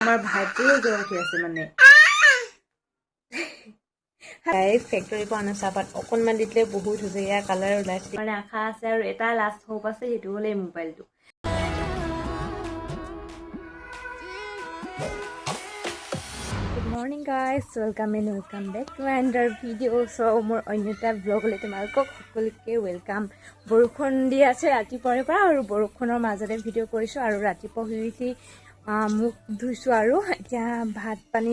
আমাৰ ভাইটিও জ্বৰ উঠি আছে মানে ফেক্টৰী পৰা অনা চাহপাত অকণমান দি দিলে বহুত হৈছে ইয়াৰ কালাৰ ওলাইছে মানে আশা আছে আৰু এটা লাষ্ট হোপ আছে সেইটো হ'লে এই মোবাইলটো Good morning guys, welcome back to another video. So মোৰ অন্য এটা ব্লগ লৈ তোমালোকক সকলোকে ওয়েলকাম বৰষুণ দি আছে ৰাতিপুৱাৰ পৰা আৰু বৰষুণৰ মাজতে ভিডিঅ' কৰিছোঁ আৰু ৰাতিপুৱা শুই উঠি মুখ ধুইছোঁ আৰু এতিয়া ভাত পানী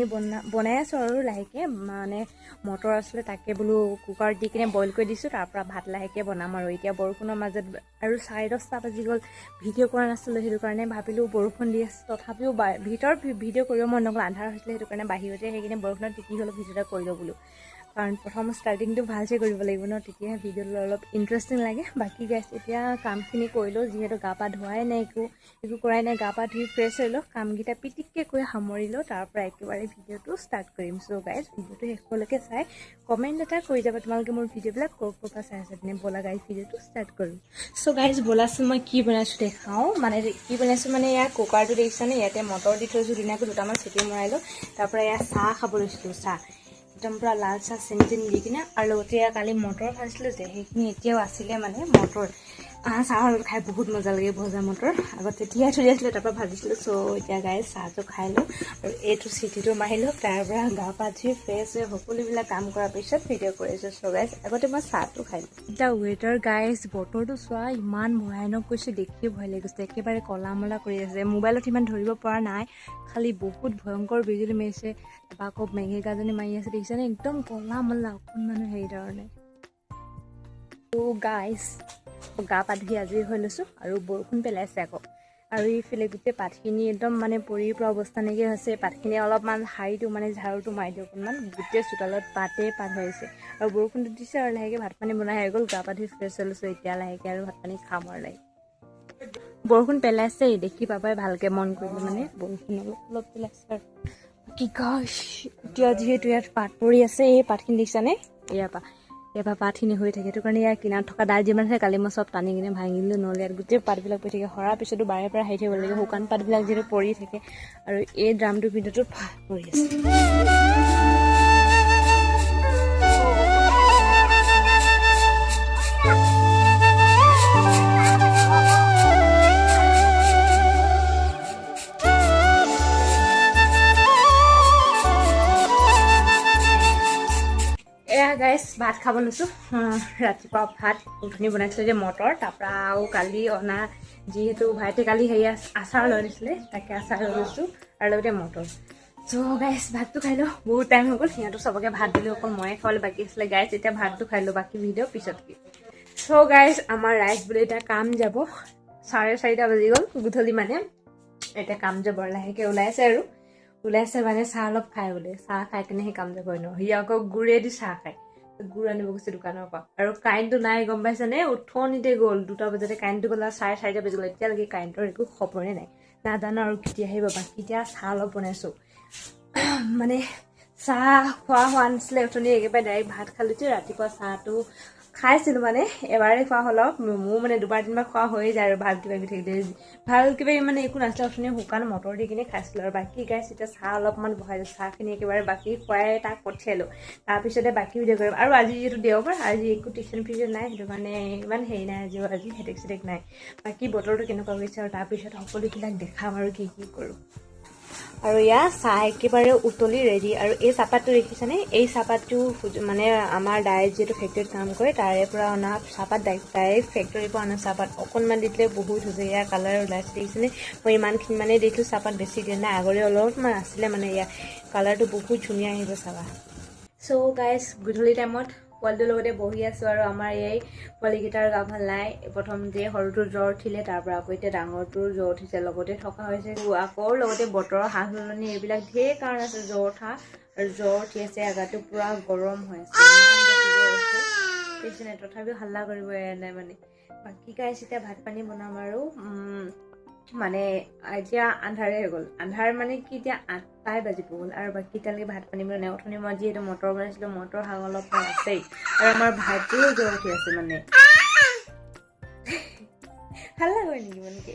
বনাই আছোঁ আৰু লাহেকৈ মানে মটৰ আছিলে তাকে বোলো কুকাৰত দি কিনে বইল কৰি দিছোঁ তাৰপৰা ভাত লাহেকৈ বনাম আৰু এতিয়া বৰষুণৰ মাজত আৰু 10:30 বাজি গ'ল ভিডিঅ' কৰা নাছিলোঁ সেইটো কাৰণে ভাবিলোঁ বৰষুণ দি আছে তথাপিও ভিতৰত ভিডিঅ' কৰিব মন নগ'ল আন্ধাৰ হৈছিলে সেইটো কাৰণে বাহিৰতে সেইখিনি বৰষুণত তিতি হ'লেও ভিডিঅ' এটা কৰি লওঁ বোলো কাৰণ প্ৰথম ষ্টাৰ্টিংটো ভালছে কৰিব লাগিব ন তেতিয়াহে ভিডিঅ'টো অলপ ইণ্টাৰেষ্টিং লাগে বাকী গাইছ এতিয়া কামখিনি কৰিলোঁ যিহেতু গা পা ধোৱাই নাই একো কৰাই নাই গা পা ধুই ফ্ৰেছ হৈ লওঁ কামকেইটা পিটিককৈ কৰি সামৰিলোঁ তাৰপৰা একেবাৰে ভিডিঅ'টো ষ্টাৰ্ট কৰিম চ' গাইজ ভিডিঅ'টো শেষলৈকে চাই কমেণ্ট এটা কৰি যাব তোমালোকে মোৰ ভিডিঅ'বিলাক ক'ৰ পৰা চাই আছে তেনে ব'লা গাইজ ভিডিঅ'টো ষ্টাৰ্ট কৰোঁ চ' গাইজ ব'লাচোন মই কি বনাইছোঁ দেখাওঁ মানে কি বনাইছোঁ মানে ইয়াৰ কুকাৰটো দেখিছানে ইয়াতে মটৰ দি থৈছোঁ ধুনীয়াকৈ দুটামান চিটি মৰাই লওঁ তাৰপৰা ইয়াৰ চাহ খাব লৈছিলোঁ চাহ একদম পুৰা লাল চাহ চেনি দি কিনে আৰু লগতে কালি মটৰ খাইছিলোঁ যে সেইখিনি এতিয়াও আছিলে মানে মটৰ চাহৰ লগত খাই বহুত মজা লাগে ভজা মটৰ আগতে তিয়াই থৈ আছিলে তাৰপৰা ভাজিছিলোঁ চ' এতিয়া গাই চাহটো খাই লওঁ আৰু এইটো চিটিটো মাৰিলোঁ তাৰপৰা গা পা ধুই ফ্ৰেছ হৈ সকলোবিলাক কাম কৰাৰ পিছত ভিডিঅ' কৰিছোঁ চ' গাইজ আগতে মই চাহটো খাই লওঁ এতিয়া ৱেডাৰ গাইজ বতৰটো চোৱা ইমান ভয়ানক কৈছে দেখিয়ে ভয় লাগিছে একেবাৰে ক'লা মলা কৰি আছে মোবাইলত ইমান ধৰিব পৰা নাই খালি বহুত ভয়ংকৰ বিজুলী মাৰিছে তাৰপৰা আকৌ মেঘে গাজনি মাৰি আছে দেখিছেনে একদম ক'লা মলা অকণমানো হেৰি ধৰণে ত' গাইজ গা পা ধুই আজৰি হৈ লৈছোঁ আৰু বৰষুণ পেলাইছে আকৌ আৰু এইফালে গোটেই পাতখিনি একদম মানে পৰি পৰা অৱস্থা নাইকিয়া হৈছে পাতখিনি অলপমান সাৰিটো মানে ঝাৰুটো মাৰি দিওঁ অকণমান গোটেই চোতালত পাত হৈ আছে আৰু বৰষুণটো দিছে আৰু লাহেকৈ ভাত পানী বনাই হৈ গ'ল গা পা ধুই ফ্ৰেছ হৈ লৈছোঁ এতিয়া লাহেকৈ আৰু ভাত পানী খাম আৰু লাহেকৈ বৰষুণ পেলাইছে দেখি পাবাই ভালকৈ মন কৰিলোঁ মানে বৰষুণ অলপ পেলাইছে আৰু কি কয় এতিয়া যিহেতু ইয়াত পাত পৰি আছে এই পাতখিনি দেখিছানে ইয়াৰ পৰা পাতখিনি হৈ থাকে সেইটো কাৰণে ইয়াৰ কিনাৰত থকা ডাল যিমান আছে কালি মই চব টানি কিনে ভাঙি দিলোঁ নহ'লে ইয়াত গোটেই পাতবিলাক পৰি থাকে সৰাৰ পিছতো বাৰে সাৰি থাকিব লাগে শুকান পাতবিলাক যিহেতু পৰি থাকে আৰু এই ড্ৰামটোৰ ভিতৰতো পৰি আছে গাইজ ভাত খাব লৈছোঁ ৰাতিপুৱা ভাত উঠনি বনাইছিলোঁ যে মটৰ তাৰপৰা আৰু কালি অনা যিহেতু ভাইটি কালি হেৰি আচাৰ লৈ দিছিলে তাকে আচাৰ লৈ লৈছোঁ আৰু লগতে মটৰ চ' গাইজ ভাতটো খাই লওঁ বহুত টাইম হৈ গ'ল সিহঁতক চবকে ভাত দিলোঁ অকল ময়ে খাবলৈ বাকী আছিলে গাইজ এতিয়া ভাতটো খাই লওঁ বাকী ভিডিঅ' পিছতকৈ চ' গাইজ আমাৰ ৰাইজ বুলি এতিয়া কাম যাব 4:30 বাজি গ'ল গধূলি মানে এতিয়া কাম যাব লাহেকৈ ওলাইছে মানে চাহ অলপ খাই বোলে চাহ খাই কিনে সেই কাম যাব ন সি আকৌ গুড়েদি চাহ খায় গুড় আনিব গৈছে দোকানৰ পৰা আৰু কাৰেণ্টটো নাই গম পাইছেনে উঠনিতে গ'ল 2টা বজাতে কাৰেণ্টটো গ'ল আৰু 4:30 বাজি গ'ল এতিয়ালৈকে কাৰেণ্টৰ একো খবৰে নাই নাজানো আৰু কেতিয়া আহিব বাকী এতিয়া চাহ অলপ বনাইছোঁ মানে চাহ খোৱা হোৱা নাছিলে উঠনি একেবাৰে ডাইৰেক্ট ভাত খালোঁ যে ৰাতিপুৱা চাহটো খাইছিলোঁ মানে এবাৰেই খোৱা হ'ল মোৰ মানে 2-3বাৰ খোৱা হৈয়ে যায় আৰু ভাল কিবা কিবি থাকিলে ভাল কিবা মানে একো নাছিলে অথনি শুকান মটৰ দি কিনে খাইছিলোঁ আৰু বাকী গাইছ এতিয়া চাহ অলপমান বহাই দিওঁ চাহখিনি একেবাৰে বাকী খুৱাই তাক পঠিয়ালোঁ তাৰপিছতে বাকী ভিডিঅ' কৰিম আৰু আজি যিহেতু দেওবাৰ আজি একো টিউশ্যন ফিউশ্যন নাই সেইটো কাৰণে ইমান হেৰি নাই আজি হেডেক নাই বাকী বতৰটো কেনেকুৱা গৈছে আৰু তাৰপিছত সকলোবিলাক দেখাম আৰু কি কৰোঁ আৰু ইয়াৰ চাহ একেবাৰে উতলি ৰেডি আৰু এই চাহপাতটো দেখিছেনে এই চাহপাতটো মানে আমাৰ ডাইৰেক্ট যিহেতু ফেক্টৰীত কাম কৰে তাৰে পৰা অনা চাহপাত ডাইৰেক্ট ফেক্টৰীৰ পৰা অনা চাহপাত অকণমান দি দিলে বহুত হৈছে ইয়াৰ কালাৰ ওলাইছে দেখিছেনে মই ইমানখিনি মানে দেখিলোঁ চাহপাত বেছি দিয়া নাই আগতে অলপমান আছিলে মানে ইয়াৰ কালাৰটো বহুত ধুনীয়া আহিব চাবা চ' গাইজ গধূলি টাইমত পোৱালিটোৰ লগতে বহি আছোঁ আৰু আমাৰ এই পোৱালিকেইটাৰ গা ভাল নাই প্ৰথমতে সৰুটোৰ জ্বৰ উঠিলে তাৰপৰা আকৌ এতিয়া ডাঙৰটোৰ জ্বৰ উঠিছে লগতে থকা হৈছে আকৌ লগতে বতৰৰ সলনি এইবিলাক ঢেৰ কাৰণ আছে জ্বৰ উঠা আৰু জ্বৰ উঠি আছে আগাটো পূৰা গৰম হৈ আছে দেখিছেনে তথাপিও হাল্লা কৰিব এৰা নাই মানে বাকী গাইজ এতিয়া ভাত পানী বনাম আৰু মানে এতিয়া আন্ধাৰে হৈ গ'ল আন্ধাৰ মানে কি এতিয়া 8টাই বাজিব গ'ল আৰু বাকী এতিয়ালৈকে ভাত পানী বনাই অথনি মই যিহেতু মটৰ বনাইছিলোঁ মটৰ শাক অলপমান আছেই আৰু আমাৰ ভাইটিও জ্বৰ উঠি আছে মানে হাল্লা হয় নেকি মানকে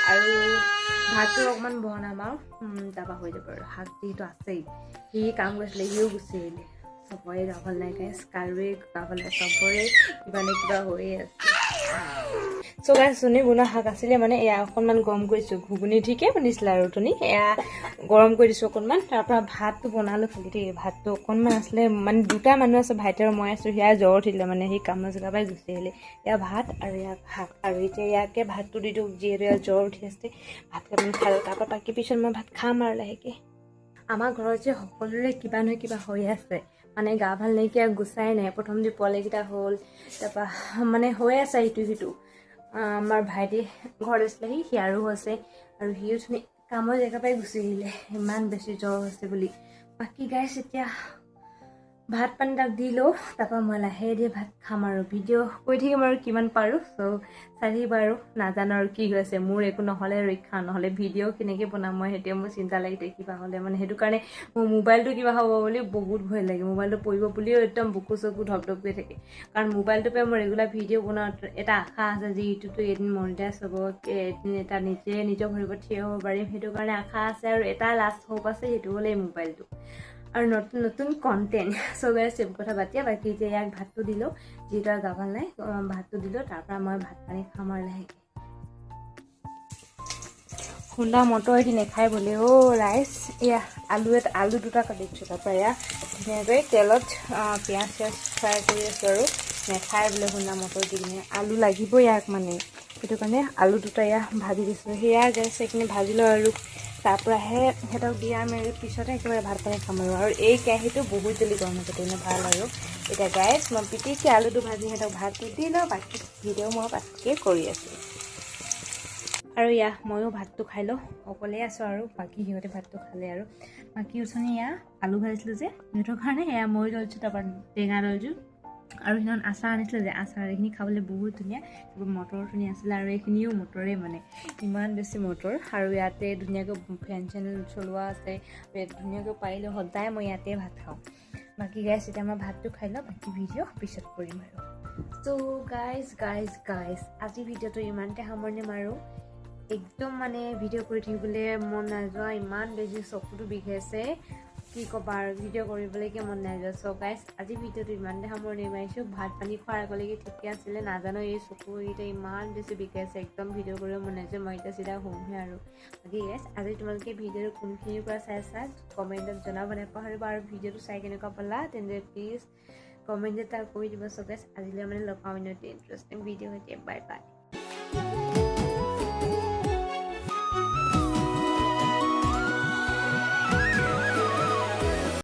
আৰু ভাতটো অকণমান বনাম আৰু তাৰপৰা হৈ যাব আৰু শাক যিহেতু আছেই সি কাম কৰিছিলে সিও গুচি আহিলে চবৰে গা ভাল নাই গাইছ কাৰোৱে গা ভাল নাই চবৰে কিবা নে কিবা হৈয়ে আছে চ' গাইছ যোনে বনোৱা শাক আছিলে মানে এয়া অকণমান গৰম কৰিছোঁ ঘুগুনি ঠিকে বনিছিলে আৰু ধুনি এয়া গৰম কৰি দিছোঁ অকণমান তাৰপৰা ভাতটো বনালোঁ খালি দেই ভাতটো অকণমান আছিলে মানে দুটা মানুহ আছে ভাইটি আৰু মই আছোঁ সেয়া জ্বৰ উঠিলে মানে সেই কামৰ জেগাৰ পৰাই গুচি আহিলে এয়া ভাত আৰু ইয়াক শাক আৰু এতিয়া ইয়াকে ভাতটো দি দিওঁ যিহেতু ইয়াৰ জ্বৰ উঠি আছে ভাত কেইটামান খালোঁ তাৰপৰা বাকী পিছত মই ভাত খাম আৰু লাহেকৈ আমাৰ ঘৰত যে সকলোৰে কিবা নহয় কিবা হৈ আছে মানে গা ভাল নাইকিয়া গুচাই নাই প্ৰথম যে পোৱালিকেইটা হ'ল তাৰপৰা মানে হৈ আছে ইটো সিটো আমাৰ ভাইটি ঘৰত আছিলেহি সিয়াৰো হৈছে আৰু সিও কামৰ জেগাৰ পৰাই গুচি আহিলে ইমান বেছি জ্বৰ হৈছে বুলি বাকী গাইছ এতিয়া ভাত পানী তাক দি লওঁ তাৰপৰা মই লাহে ধীৰে ভাত খাম আৰু ভিডিঅ' কৰি থাকিম আৰু কিমান পাৰোঁ চ' চাই থাকিব আৰু নাজানো আৰু কি হৈছে মোৰ একো নহ'লে ৰক্ষা নহ'লে ভিডিঅ' কেনেকৈ বনাম মই সেইটোৱে মোৰ চিন্তা লাগি থাকে কিবা হ'লে মানে সেইটো কাৰণে মোৰ মোবাইলটো কিবা হ'ব বুলি বহুত ভয় লাগে মোবাইলটো পৰিব বুলিও একদম বুকু চকু ধপধপ কৰি থাকে কাৰণ মোবাইলটোৰ পৰা মই ৰেগুলাৰ ভিডিঅ' বনোৱাত এটা আশা আছে যে ইউটিউবটো এদিন মনিটাইজ হ'ব এদিন এটা নিজে নিজৰ ভৰিত থিয় হ'ব পাৰিম সেইটো কাৰণে আশা আছে আৰু এটা লাষ্ট হোপ আছে সেইটো হ'লে মোবাইলটো আৰু নতুন নতুন কণ্টেণ্ট চ' গাইছ সেইবোৰ কথা বাতিয়া বাকী এতিয়া ইয়াক ভাতটো দিলোঁ যিহেতু গা ভাল নাই ভাতটো দিলোঁ তাৰপৰা মই ভাত পানী খাম আৰু লাহেকৈ খুন্দা মটৰ এটি নেখাই বোলে ৰাইচ এয়া আলু দুটা কাটি দিছোঁ তাৰপৰা এয়া ধুনীয়াকৈ তেলত পিঁয়াজ চিয়াজ ফ্ৰাই কৰি আছোঁ আৰু নেখাই বোলে খুন্দা মটৰ দি কিনে আলু লাগিব ইয়াক মানে সেইটো কাৰণে আলু দুটা এয়া ভাজি দিছোঁ সেয়া গেছ সেইখিনি ভাজি লওঁ আৰু তাৰপৰাহে সিহঁতক দিয়া মেলি পিছতে একেবাৰে ভাত পানী খাম আৰু এই কেৰাহীটো বহুত জলদি গৰম হ'ব তেনে ভাল আৰু এতিয়া গাইছ মই পিটিকি আলুটো ভাজি সিহঁতক ভাতটো দি লওঁ বাকী ভিডিঅ' মই পাছতকৈ কৰি আছোঁ আৰু ময়ো ভাতটো খাই লওঁ অকলে আছোঁ আৰু বাকী সিহঁতে ভাতটো খালে আৰু বাকী ওচনি আলু ভাজিছিলোঁ যে সিহঁতৰ কাৰণে এয়া মই লৈছোঁ তাৰপৰা টেঙা লৈছোঁ আৰু সিহঁত আচাৰ আনিছিলে যে আচাৰ এইখিনি খাবলৈ বহুত ধুনীয়া মটৰ ধুনীয়া আছিলে আৰু এইখিনিও মটৰে মানে ইমান বেছি মটৰ আৰু ইয়াতে ধুনীয়াকৈ ফেন চেন চলোৱা আছে ধুনীয়াকৈ পাৰিলে সদায় মই ইয়াতে ভাত খাওঁ বাকী গাইছ এতিয়া মই ভাতটো খাই লওঁ বাকী ভিডিঅ' পিছত কৰিম আৰু চ' গাইজ আজি ভিডিঅ'টো ইমানতে সামৰণি মাৰোঁ একদম মানে ভিডিঅ' কৰি থাকিবলৈ মন নাযোৱা ইমান বেছি চকুটো বিষাইছে কি ক'বা আৰু ভিডিঅ' কৰিবলৈকে মন নাযোৱা চ' গাইছ আজি ভিডিঅ'টো ইমানতে সামৰণি মাৰিছোঁ ভাত পানী খোৱাৰ আগলৈকে ঠিকে আছিলে নাজানো এই চকুকেইটা ইমান বেছি বিষাইছে একদম ভিডিঅ' কৰিব মন নাযায় মই এতিয়া চিধা শুমহে আৰু বাকী গাইছ আজি তোমালোকে ভিডিঅ'টো কোনখিনিৰ পৰা চাইছা কমেণ্টত জনাব নাপাহৰিবা আৰু ভিডিঅ'টো চাই কেনেকুৱা পালা তেন্তে প্লিজ কমেণ্ট এটা কৰি দিব চ' গাইছ আজিলৈ মানে লগ পাম ইণ্টাৰেষ্টিং ভিডিঅ' সৈতে বাই বাই